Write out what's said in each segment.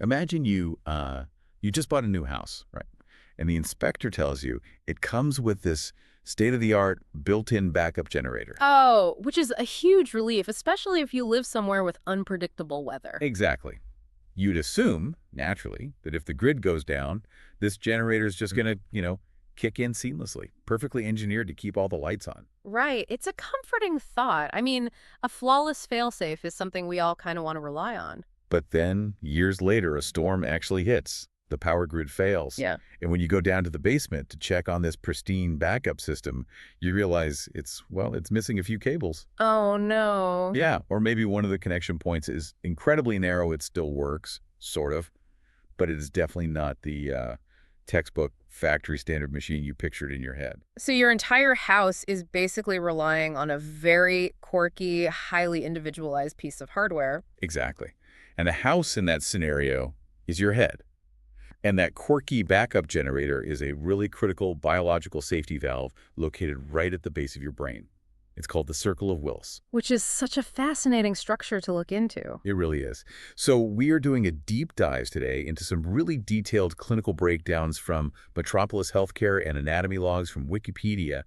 Imagine you just bought a new house, right? And the inspector tells you it comes with this state-of-the-art built-in backup generator. Oh, which is a huge relief, especially if you live somewhere with unpredictable weather. Exactly. You'd assume, naturally, that if the grid goes down, this generator is just going to, kick in seamlessly, perfectly engineered to keep all the lights on. Right. It's a comforting thought. I mean, a flawless failsafe is something we all kind of want to rely on. But then, years later, a storm actually hits. The power grid fails. Yeah. And when you go down to the basement to check on this pristine backup system, you realize it's missing a few cables. Oh, no. Yeah, or maybe one of the connection points is incredibly narrow. It still works, sort of, but it is definitely not the textbook factory standard machine you pictured in your head. So your entire house is basically relying on a very quirky, highly individualized piece of hardware. Exactly. And the house in that scenario is your head. And that quirky backup generator is a really critical biological safety valve located right at the base of your brain. It's called the Circle of Willis. Which is such a fascinating structure to look into. It really is. So we are doing a deep dive today into some really detailed clinical breakdowns from Metropolis Healthcare and anatomy logs from Wikipedia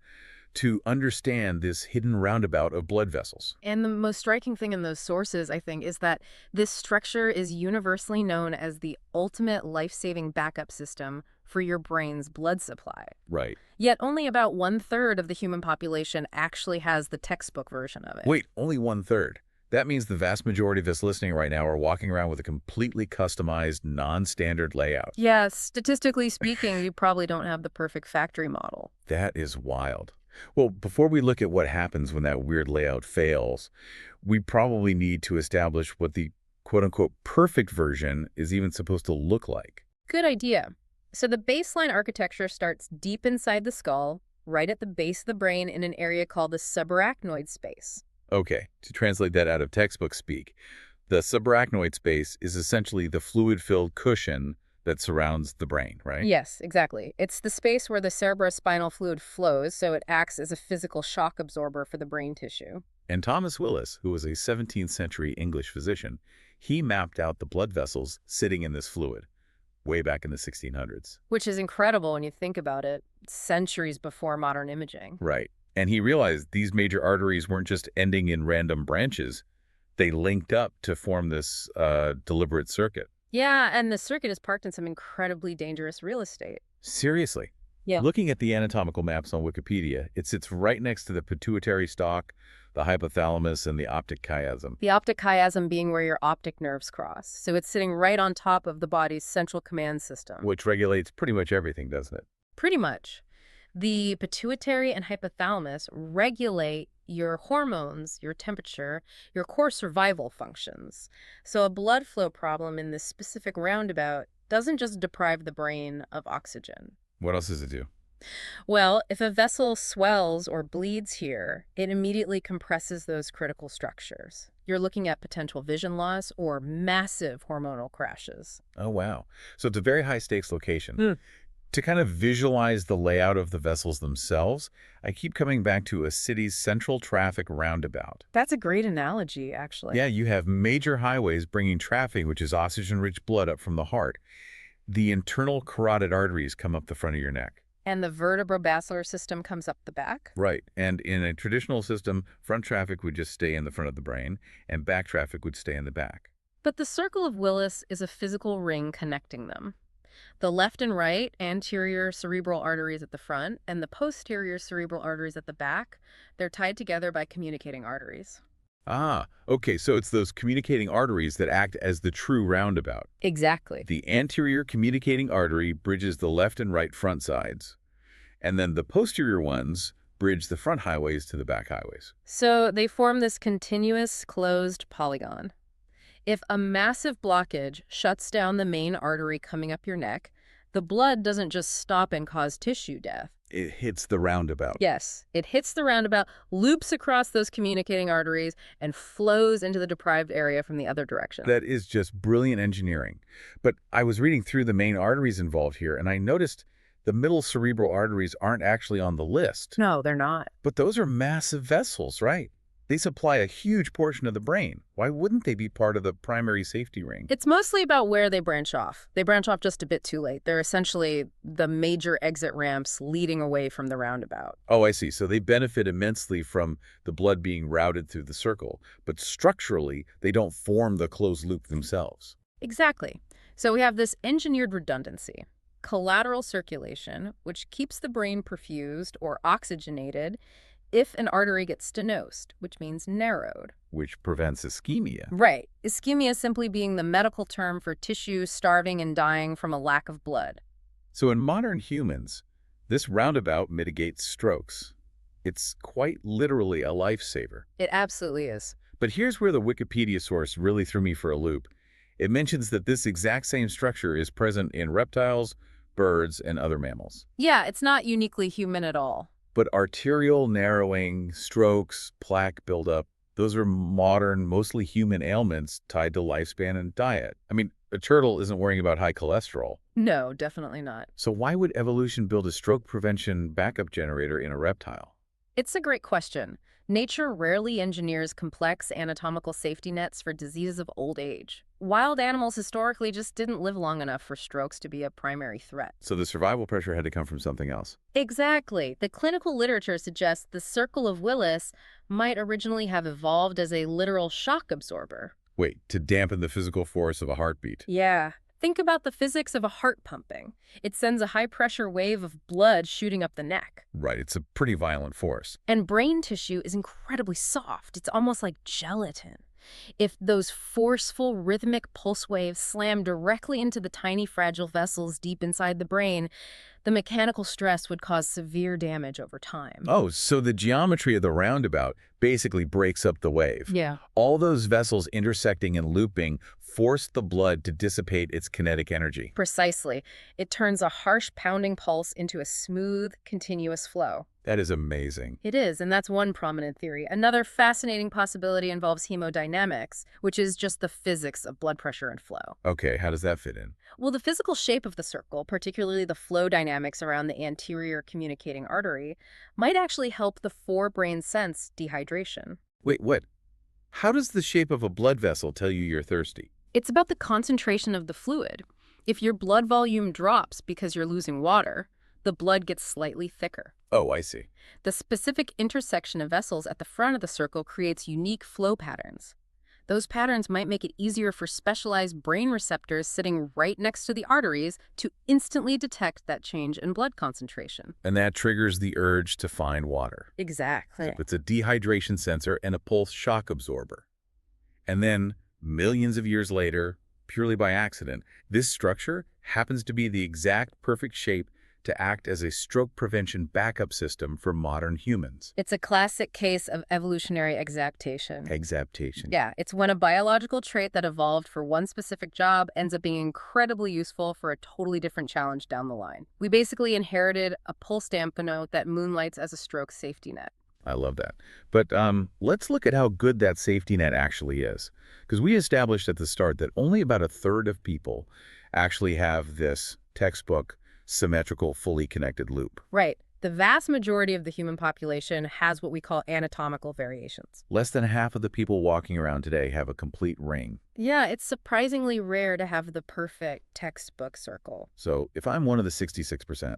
to understand this hidden roundabout of blood vessels. And the most striking thing in those sources, I think, is that this structure is universally known as the ultimate life-saving backup system for your brain's blood supply. Right. Yet only about 1/3 of the human population actually has the textbook version of it. Wait, only 1/3. That means the vast majority of us listening right now are walking around with a completely customized, non-standard layout. Yeah, statistically speaking, you probably don't have the perfect factory model. That is wild. Well, before we look at what happens when that weird layout fails, we probably need to establish what the quote-unquote perfect version is even supposed to look like. Good idea. So the baseline architecture starts deep inside the skull, right at the base of the brain in an area called the subarachnoid space. Okay, to translate that out of textbook speak, the subarachnoid space is essentially the fluid-filled cushion that surrounds the brain, right? Yes, exactly. It's the space where the cerebrospinal fluid flows, so it acts as a physical shock absorber for the brain tissue. And Thomas Willis, who was a 17th century English physician, he mapped out the blood vessels sitting in this fluid way back in the 1600s. Which is incredible when you think about it, centuries before modern imaging. Right. And he realized these major arteries weren't just ending in random branches. They linked up to form this deliberate circuit. Yeah, and the circuit is parked in some incredibly dangerous real estate. Seriously. Yeah. Looking at the anatomical maps on Wikipedia, it sits right next to the pituitary stalk, the hypothalamus, and the optic chiasm. The optic chiasm being where your optic nerves cross. So it's sitting right on top of the body's central command system. Which regulates pretty much everything, doesn't it? Pretty much. The pituitary and hypothalamus regulate your hormones, your temperature, your core survival functions. So a blood flow problem in this specific roundabout doesn't just deprive the brain of oxygen. What else does it do? Well, if a vessel swells or bleeds here, it immediately compresses those critical structures. You're looking at potential vision loss or massive hormonal crashes. Oh, wow. So it's a very high-stakes location. To kind of visualize the layout of the vessels themselves, I keep coming back to a city's central traffic roundabout. That's a great analogy, actually. Yeah, you have major highways bringing traffic, which is oxygen-rich blood, up from the heart. The internal carotid arteries come up the front of your neck. And the vertebrovascular system comes up the back? Right. And in a traditional system, front traffic would just stay in the front of the brain, and back traffic would stay in the back. But the Circle of Willis is a physical ring connecting them. The left and right anterior cerebral arteries at the front and the posterior cerebral arteries at the back, they're tied together by communicating arteries. Ah, okay, so it's those communicating arteries that act as the true roundabout. Exactly. The anterior communicating artery bridges the left and right front sides, and then the posterior ones bridge the front highways to the back highways. So they form this continuous closed polygon. If a massive blockage shuts down the main artery coming up your neck, the blood doesn't just stop and cause tissue death. It hits the roundabout. Yes, it hits the roundabout, loops across those communicating arteries, and flows into the deprived area from the other direction. That is just brilliant engineering. But I was reading through the main arteries involved here, and I noticed the middle cerebral arteries aren't actually on the list. No, they're not. But those are massive vessels, right? They supply a huge portion of the brain. Why wouldn't they be part of the primary safety ring? It's mostly about where they branch off. They branch off just a bit too late. They're essentially the major exit ramps leading away from the roundabout. Oh, I see. So they benefit immensely from the blood being routed through the circle, but structurally, they don't form the closed loop themselves. Exactly. So we have this engineered redundancy. Collateral circulation, which keeps the brain perfused or oxygenated if an artery gets stenosed, which means narrowed. Which prevents ischemia. Right. Ischemia simply being the medical term for tissue starving and dying from a lack of blood. So in modern humans, this roundabout mitigates strokes. It's quite literally a lifesaver. It absolutely is. But here's where the Wikipedia source really threw me for a loop. It mentions that this exact same structure is present in reptiles, birds, and other mammals. Yeah, it's not uniquely human at all. But arterial narrowing, strokes, plaque buildup, those are modern, mostly human ailments tied to lifespan and diet. I mean, a turtle isn't worrying about high cholesterol. No, definitely not. So why would evolution build a stroke prevention backup generator in a reptile? It's a great question. Nature rarely engineers complex anatomical safety nets for diseases of old age. Wild animals historically just didn't live long enough for strokes to be a primary threat. So the survival pressure had to come from something else. Exactly. The clinical literature suggests the circle of Willis might originally have evolved as a literal shock absorber. Wait, to dampen the physical force of a heartbeat. Yeah. Think about the physics of a heart pumping. It sends a high-pressure wave of blood shooting up the neck. Right, it's a pretty violent force. And brain tissue is incredibly soft. It's almost like gelatin. If those forceful, rhythmic pulse waves slam directly into the tiny, fragile vessels deep inside the brain, the mechanical stress would cause severe damage over time. Oh, so the geometry of the roundabout basically breaks up the wave. Yeah. All those vessels intersecting and looping force the blood to dissipate its kinetic energy. Precisely. It turns a harsh pounding pulse into a smooth, continuous flow. That is amazing. It is, and that's one prominent theory. Another fascinating possibility involves hemodynamics, which is just the physics of blood pressure and flow. Okay, how does that fit in? Well, the physical shape of the circle, particularly the flow dynamics around the anterior communicating artery, might actually help the forebrain sense dehydration. Wait, what? How does the shape of a blood vessel tell you you're thirsty? It's about the concentration of the fluid. If your blood volume drops because you're losing water, the blood gets slightly thicker. Oh, I see. The specific intersection of vessels at the front of the circle creates unique flow patterns. Those patterns might make it easier for specialized brain receptors sitting right next to the arteries to instantly detect that change in blood concentration. And that triggers the urge to find water. Exactly. It's a dehydration sensor and a pulse shock absorber. And then, millions of years later, purely by accident, this structure happens to be the exact perfect shape to act as a stroke prevention backup system for modern humans. It's a classic case of evolutionary exaptation. Exaptation. Yeah, it's when a biological trait that evolved for one specific job ends up being incredibly useful for a totally different challenge down the line. We basically inherited a pulse dampener that moonlights as a stroke safety net. I love that. But let's look at how good that safety net actually is. Because we established at the start that only about a third of people actually have this textbook symmetrical, fully connected loop. Right. The vast majority of the human population has what we call anatomical variations. Less than half of the people walking around today have a complete ring. Yeah, it's surprisingly rare to have the perfect textbook circle. So if I'm one of the 66%,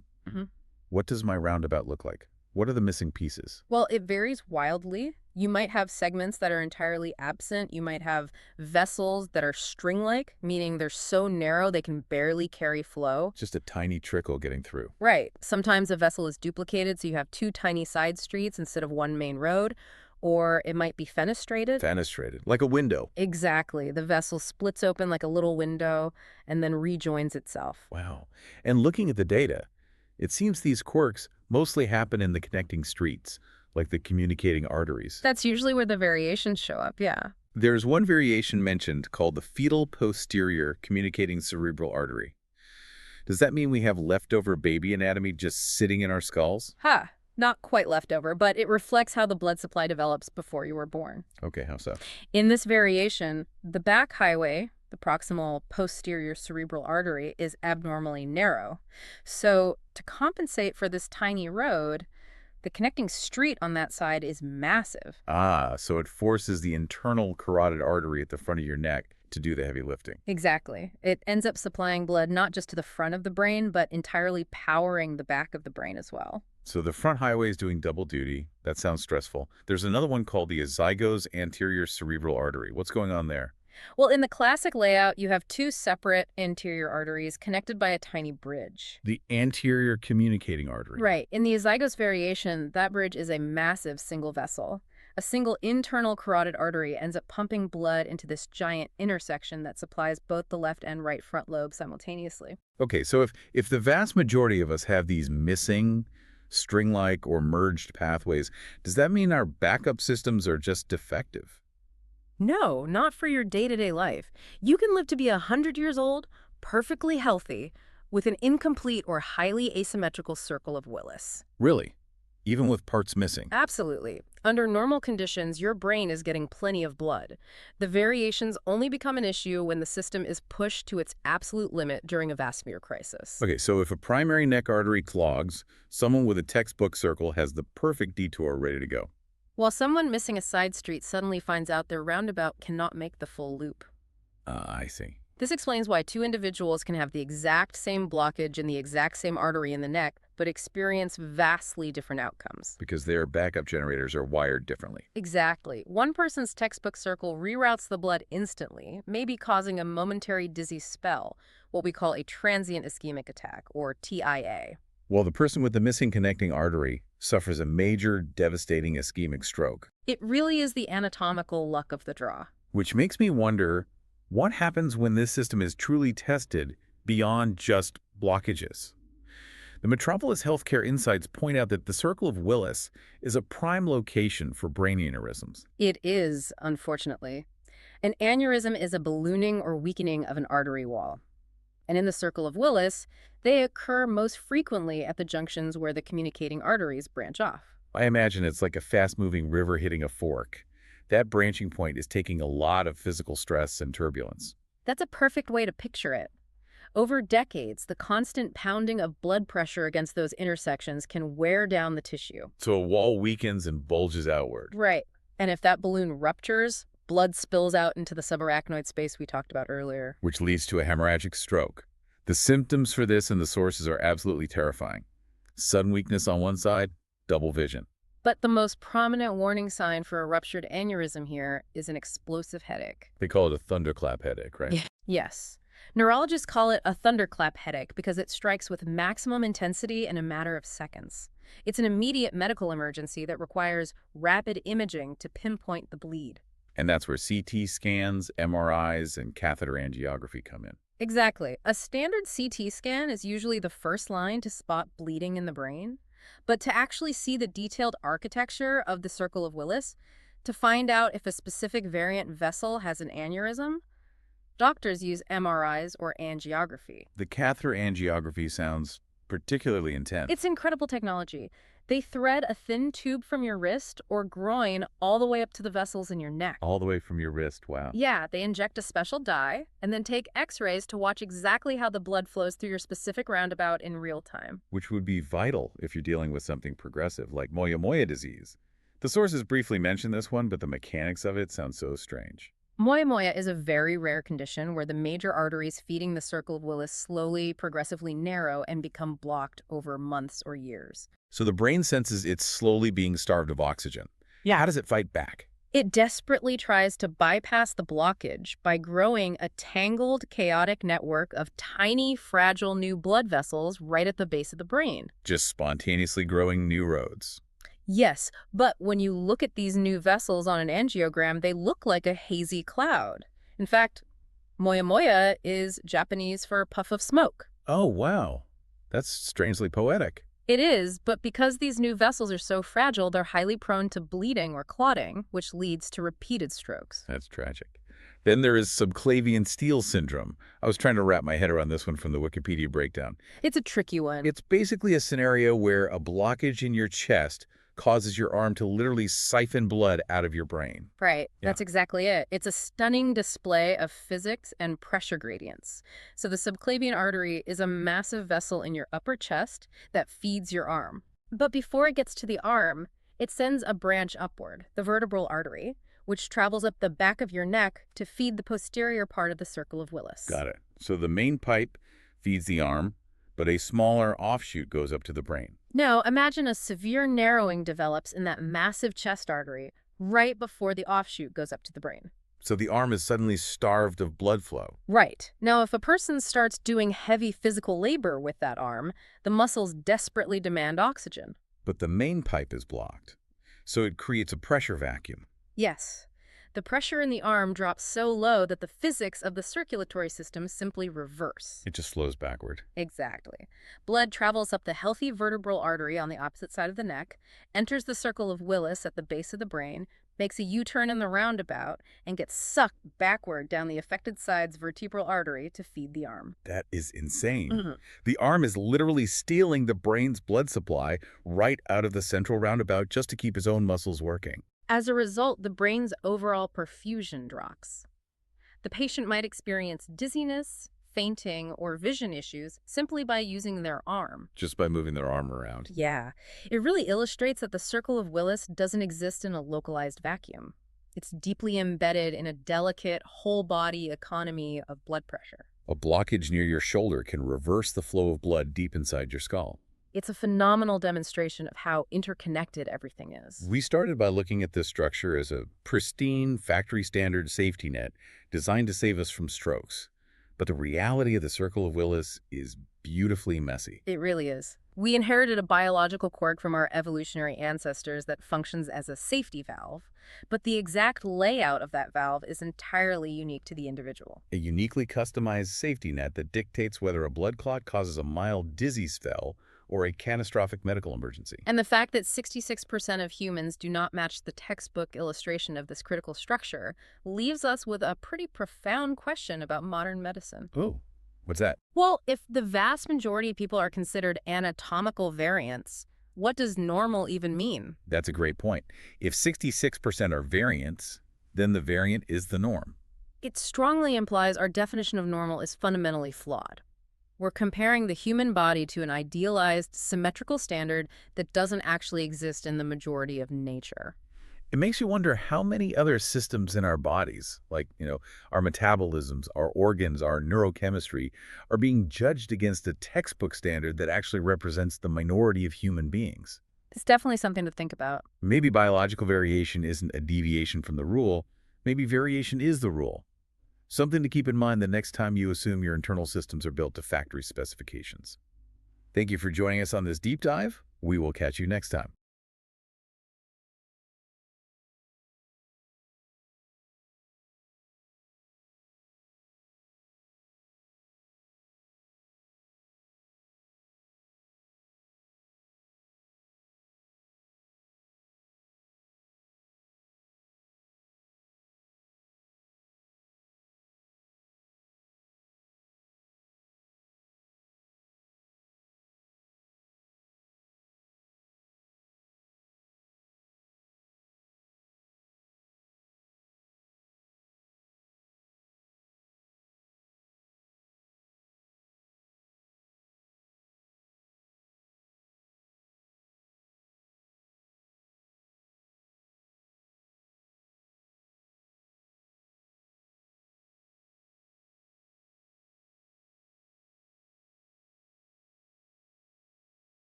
what does my roundabout look like? What are the missing pieces? Well, it varies wildly. You might have segments that are entirely absent. You might have vessels that are string-like, meaning they're so narrow they can barely carry flow. Just a tiny trickle getting through. Right. Sometimes a vessel is duplicated, so you have two tiny side streets instead of one main road. Or it might be fenestrated. Fenestrated, like a window. Exactly. The vessel splits open like a little window and then rejoins itself. Wow. And looking at the data, it seems these quirks mostly happen in the connecting streets, like the communicating arteries. That's usually where the variations show up, yeah. There's one variation mentioned called the fetal posterior communicating cerebral artery. Does that mean we have leftover baby anatomy just sitting in our skulls? Ha! Not quite leftover, but it reflects how the blood supply develops before you were born. Okay, how so? In this variation, the back highway, the proximal posterior cerebral artery, is abnormally narrow. So to compensate for this tiny road, The connecting street on that side is massive. Ah, so it forces the internal carotid artery at the front of your neck to do the heavy lifting. Exactly. It ends up supplying blood not just to the front of the brain, but entirely powering the back of the brain as well. So the front highway is doing double duty. That sounds stressful. There's another one called the azygos anterior cerebral artery. What's going on there? Well, in the classic layout, you have two separate anterior arteries connected by a tiny bridge. The anterior communicating artery. Right. In the azygos variation, that bridge is a massive single vessel. A single internal carotid artery ends up pumping blood into this giant intersection that supplies both the left and right front lobes simultaneously. Okay, so if the vast majority of us have these missing, string-like or merged pathways, does that mean our backup systems are just defective? No, not for your day-to-day life. You can live to be 100 years old, perfectly healthy, with an incomplete or highly asymmetrical circle of Willis. Really? Even with parts missing? Absolutely. Under normal conditions, your brain is getting plenty of blood. The variations only become an issue when the system is pushed to its absolute limit during a vascular crisis. Okay, so if a primary neck artery clogs, someone with a textbook circle has the perfect detour ready to go. While someone missing a side street suddenly finds out their roundabout cannot make the full loop. I see. This explains why two individuals can have the exact same blockage in the exact same artery in the neck, but experience vastly different outcomes. Because their backup generators are wired differently. Exactly. One person's textbook circle reroutes the blood instantly, maybe causing a momentary dizzy spell, what we call a transient ischemic attack, or TIA. While the person with the missing connecting artery suffers a major, devastating ischemic stroke. It really is the anatomical luck of the draw. Which makes me wonder, what happens when this system is truly tested beyond just blockages? The Metropolis Healthcare Insights point out that the Circle of Willis is a prime location for brain aneurysms. It is, unfortunately. An aneurysm is a ballooning or weakening of an artery wall. And in the Circle of Willis, they occur most frequently at the junctions where the communicating arteries branch off. I imagine it's like a fast-moving river hitting a fork. That branching point is taking a lot of physical stress and turbulence. That's a perfect way to picture it. Over decades, the constant pounding of blood pressure against those intersections can wear down the tissue. So a wall weakens and bulges outward. Right. And if that balloon ruptures, blood spills out into the subarachnoid space we talked about earlier. Which leads to a hemorrhagic stroke. The symptoms for this and the sources are absolutely terrifying. Sudden weakness on one side, double vision. But the most prominent warning sign for a ruptured aneurysm here is an explosive headache. They call it a thunderclap headache, right? Yes. Neurologists call it a thunderclap headache because it strikes with maximum intensity in a matter of seconds. It's an immediate medical emergency that requires rapid imaging to pinpoint the bleed. And that's where CT scans, MRIs, and catheter angiography come in. Exactly. A standard CT scan is usually the first line to spot bleeding in the brain. But to actually see the detailed architecture of the Circle of Willis, to find out if a specific variant vessel has an aneurysm, doctors use MRIs or angiography. The catheter angiography sounds particularly intense. It's incredible technology. They thread a thin tube from your wrist or groin all the way up to the vessels in your neck. All the way from your wrist, wow. Yeah, they inject a special dye and then take x-rays to watch exactly how the blood flows through your specific roundabout in real time. Which would be vital if you're dealing with something progressive like moyamoya disease. The sources briefly mention this one, but the mechanics of it sound so strange. Moyamoya is a very rare condition where the major arteries feeding the Circle of Willis slowly, progressively narrow and become blocked over months or years. So the brain senses it's slowly being starved of oxygen. Yeah, how does it fight back? It desperately tries to bypass the blockage by growing a tangled, chaotic network of tiny, fragile new blood vessels right at the base of the brain. Just spontaneously growing new roads. Yes, but when you look at these new vessels on an angiogram, they look like a hazy cloud. In fact, moyamoya is Japanese for puff of smoke. Oh, wow. That's strangely poetic. It is, but because these new vessels are so fragile, they're highly prone to bleeding or clotting, which leads to repeated strokes. That's tragic. Then there is subclavian steal syndrome. I was trying to wrap my head around this one from the Wikipedia breakdown. It's a tricky one. It's basically a scenario where a blockage in your chest causes your arm to literally siphon blood out of your brain. Right. Yeah. That's exactly it. It's a stunning display of physics and pressure gradients. So the subclavian artery is a massive vessel in your upper chest that feeds your arm. But before it gets to the arm, it sends a branch upward, the vertebral artery, which travels up the back of your neck to feed the posterior part of the circle of Willis. Got it. So the main pipe feeds the arm, but a smaller offshoot goes up to the brain. Now, imagine a severe narrowing develops in that massive chest artery right before the offshoot goes up to the brain. So the arm is suddenly starved of blood flow. Right. Now, if a person starts doing heavy physical labor with that arm, the muscles desperately demand oxygen. But the main pipe is blocked. So it creates a pressure vacuum. Yes. The pressure in the arm drops so low that the physics of the circulatory system simply reverse. It just flows backward. Exactly. Blood travels up the healthy vertebral artery on the opposite side of the neck, enters the circle of Willis at the base of the brain, makes a U-turn in the roundabout, and gets sucked backward down the affected side's vertebral artery to feed the arm. That is insane. Mhm. The arm is literally stealing the brain's blood supply right out of the central roundabout just to keep its own muscles working. As a result, the brain's overall perfusion drops. The patient might experience dizziness, fainting, or vision issues simply by using their arm. Just by moving their arm around. Yeah, it really illustrates that the circle of Willis doesn't exist in a localized vacuum. It's deeply embedded in a delicate, whole-body economy of blood pressure. A blockage near your shoulder can reverse the flow of blood deep inside your skull. It's a phenomenal demonstration of how interconnected everything is. We started by looking at this structure as a pristine, factory-standard safety net designed to save us from strokes. But the reality of the circle of Willis is beautifully messy. It really is. We inherited a biological quirk from our evolutionary ancestors that functions as a safety valve, but the exact layout of that valve is entirely unique to the individual. A uniquely customized safety net that dictates whether a blood clot causes a mild dizzy spell or a catastrophic medical emergency. And the fact that 66% of humans do not match the textbook illustration of this critical structure leaves us with a pretty profound question about modern medicine. Oh, what's that? Well, if the vast majority of people are considered anatomical variants, what does normal even mean? That's a great point. If 66% are variants, then the variant is the norm. It strongly implies our definition of normal is fundamentally flawed. We're comparing the human body to an idealized, symmetrical standard that doesn't actually exist in the majority of nature. It makes you wonder how many other systems in our bodies, like, our metabolisms, our organs, our neurochemistry, are being judged against a textbook standard that actually represents the minority of human beings. It's definitely something to think about. Maybe biological variation isn't a deviation from the rule. Maybe variation is the rule. Something to keep in mind the next time you assume your internal systems are built to factory specifications. Thank you for joining us on this deep dive. We will catch you next time.